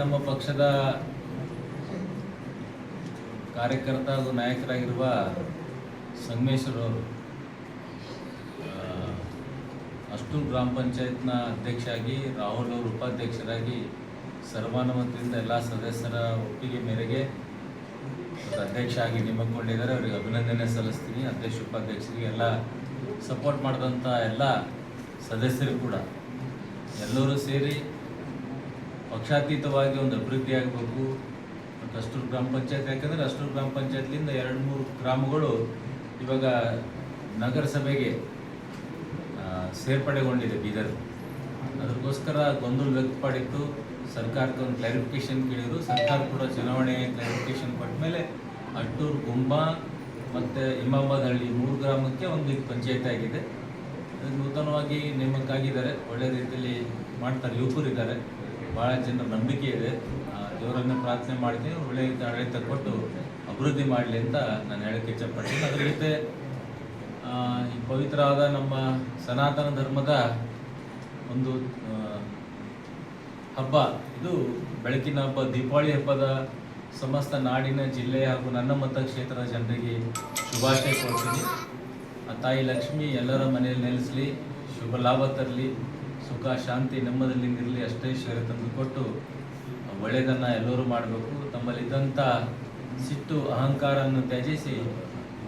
ನಮ್ಮ ಪಕ್ಷದ ಕಾರ್ಯಕರ್ತ ಹಾಗೂ ನಾಯಕರಾಗಿರುವ ಸಂಗಮೇಶ್ವರವರು ಅಷ್ಟೂರು ಗ್ರಾಮ ಪಂಚಾಯತ್ನ ಅಧ್ಯಕ್ಷರಾಗಿ, ರಾಹುಲ್ ಅವರು ಉಪಾಧ್ಯಕ್ಷರಾಗಿ ಸರ್ವಾನುಮತದಿಂದ ಎಲ್ಲ ಸದಸ್ಯರ ಒಪ್ಪಿಗೆ ಮೇರೆಗೆ ಅಧ್ಯಕ್ಷ ಆಗಿ ನೇಮಕಗೊಂಡಿದ್ದಾರೆ. ಅವರಿಗೆ ಅಭಿನಂದನೆ ಸಲ್ಲಿಸ್ತೀನಿ. ಅಧ್ಯಕ್ಷ ಉಪಾಧ್ಯಕ್ಷರಿಗೆ ಎಲ್ಲ ಸಪೋರ್ಟ್ ಮಾಡಿದಂಥ ಎಲ್ಲ ಸದಸ್ಯರು ಕೂಡ ಎಲ್ಲರೂ ಸೇರಿ ಪಕ್ಷಾತೀತವಾಗಿ ಒಂದು ಅಭಿವೃದ್ಧಿ ಆಗಬೇಕು. ಮತ್ತು ಅಷ್ಟೂರು ಗ್ರಾಮ ಪಂಚಾಯತ್, ಯಾಕಂದರೆ ಅಷ್ಟೂರು ಗ್ರಾಮ ಪಂಚಾಯತ್ಲಿಂದ 2-3 ಗ್ರಾಮಗಳು ಇವಾಗ ನಗರಸಭೆಗೆ ಸೇರ್ಪಡೆಗೊಂಡಿದೆ ಬೀದರ್. ಅದಕ್ಕೋಸ್ಕರ ಗೊಂದಲ ವ್ಯಕ್ತಪಡಿತ್ತು. ಸರ್ಕಾರಕ್ಕೆ ಒಂದು ಕ್ಲಾರಿಫಿಕೇಶನ್ ಕೇಳಿದರು. ಸರ್ಕಾರ ಕೂಡ ಚುನಾವಣೆ ಕ್ಲಾರಿಫಿಕೇಶನ್ ಕೊಟ್ಟ ಮೇಲೆ ಅಟ್ಟೂರು, ಗುಂಬಾ ಮತ್ತು ಇಮಾಮಾಬಾದ್ ಹಳ್ಳಿ 3 ಗ್ರಾಮಕ್ಕೆ ಒಂದು ಪಂಚಾಯತ್ ಆಗಿದೆ. ನೂತನವಾಗಿ ನೇಮಕ ಆಗಿದ್ದಾರೆ. ಒಳ್ಳೆಯ ರೀತಿಯಲ್ಲಿ ಮಾಡ್ತಾರೆ. ಯುವಕರಿದ್ದಾರೆ, ಭಾಳ ಜನರ ನಂಬಿಕೆ ಇದೆ. ದೇವರನ್ನು ಪ್ರಾರ್ಥನೆ ಮಾಡ್ತೀನಿ, ಒಳ್ಳೆಯ ರೀತಿ ಆಡಳಿತ ಕೊಟ್ಟು ಅಭಿವೃದ್ಧಿ ಮಾಡಲಿ ಅಂತ ನಾನು ಹೇಳಕ್ಕೆ ಇಚ್ಛಪಡ್ತೀನಿ. ಅದರ ಜೊತೆ ಈ ಪವಿತ್ರವಾದ ನಮ್ಮ ಸನಾತನ ಧರ್ಮದ ಒಂದು ಹಬ್ಬ, ಇದು ಬೆಳಕಿನ ಹಬ್ಬ, ದೀಪಾವಳಿ ಹಬ್ಬದ ಸಮಸ್ತ ನಾಡಿನ, ಜಿಲ್ಲೆ ಹಾಗೂ ನನ್ನ ಮತಕ್ಷೇತ್ರದ ಜನರಿಗೆ ಶುಭಾಶಯ ಕೊಡ್ತೀನಿ. ಆ ತಾಯಿ ಲಕ್ಷ್ಮಿ ಎಲ್ಲರ ಮನೆಯಲ್ಲಿ ನೆಲೆಸಲಿ, ಶುಭ ಲಾಭ ತರಲಿ, ಸುಖ ಶಾಂತಿ ನೆಮ್ಮದಿಯಲ್ಲಿ ಇರಲಿ, ಅಷ್ಟೈಶ್ವರ್ಯ ತಂದು ಕೊಟ್ಟು ಒಳ್ಳೆಯದನ್ನು ಎಲ್ಲರೂ ಮಾಡಬೇಕು. ತಮ್ಮಲ್ಲಿದ್ದಂಥ ಸಿಟ್ಟು ಅಹಂಕಾರವನ್ನು ತ್ಯಜಿಸಿ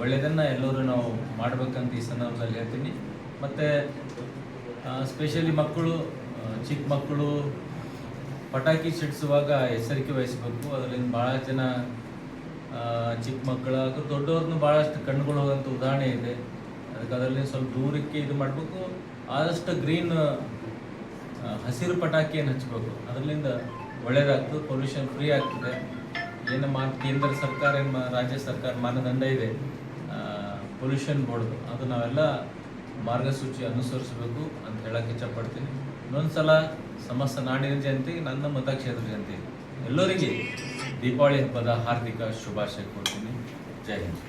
ಒಳ್ಳೆಯದನ್ನು ಎಲ್ಲರೂ ನಾವು ಮಾಡಬೇಕಂತ ಈ ಸಂದರ್ಭದಲ್ಲಿ ಹೇಳ್ತೀನಿ. ಮತ್ತು ಸ್ಪೆಷಲಿ ಮಕ್ಕಳು, ಚಿಕ್ಕ ಮಕ್ಕಳು ಪಟಾಕಿ ಸಿಡಿಸುವಾಗ ಎಚ್ಚರಿಕೆ ವಹಿಸಬೇಕು. ಅದರಿಂದ ಭಾಳ ಜನ ಚಿಕ್ಕ ಮಕ್ಕಳು ಹಾಗೂ ದೊಡ್ಡವ್ರನ್ನೂ ಭಾಳಷ್ಟು ಕಣ್ಣುಗಳು ಹೋಗೋಂಥ ಉದಾಹರಣೆ ಇದೆ. ಅದಕ್ಕೆ ಅದರಲ್ಲಿ ಸ್ವಲ್ಪ ದೂರಕ್ಕೆ ಇದು ಮಾಡಬೇಕು. ಆದಷ್ಟು ಗ್ರೀನ್ ಹಸಿರು ಪಟಾಕಿಯನ್ನು ಹಚ್ಚಬೇಕು. ಅದರಿಂದ ಒಳ್ಳೆಯದಾಗ್ತದೆ, ಪೊಲ್ಯೂಷನ್ ಫ್ರೀ ಆಗ್ತದೆ. ಏನು ಕೇಂದ್ರ ಸರ್ಕಾರ, ರಾಜ್ಯ ಸರ್ಕಾರ ಮಾನದಂಡ ಇದೆ ಪೊಲ್ಯೂಷನ್ ಬೋರ್ಡ್ದು, ಅದು ನಾವೆಲ್ಲ ಮಾರ್ಗಸೂಚಿ ಅನುಸರಿಸಬೇಕು ಅಂತ ಹೇಳಕ್ಕೆ ಇಚ್ಛಪಡ್ತೀನಿ. ಇನ್ನೊಂದು ಸಲ ಸಮಸ್ತ ನಾಡಿನ ಜನತೆ, ನನ್ನ ಮತಕ್ಷೇತ್ರ ಜನತೆ ಎಲ್ಲರಿಗೆ ದೀಪಾವಳಿ ಹಬ್ಬದ ಹಾರ್ದಿಕ ಶುಭಾಶಯ ಕೊಡ್ತೀನಿ. ಜೈ ಹಿಂದ್.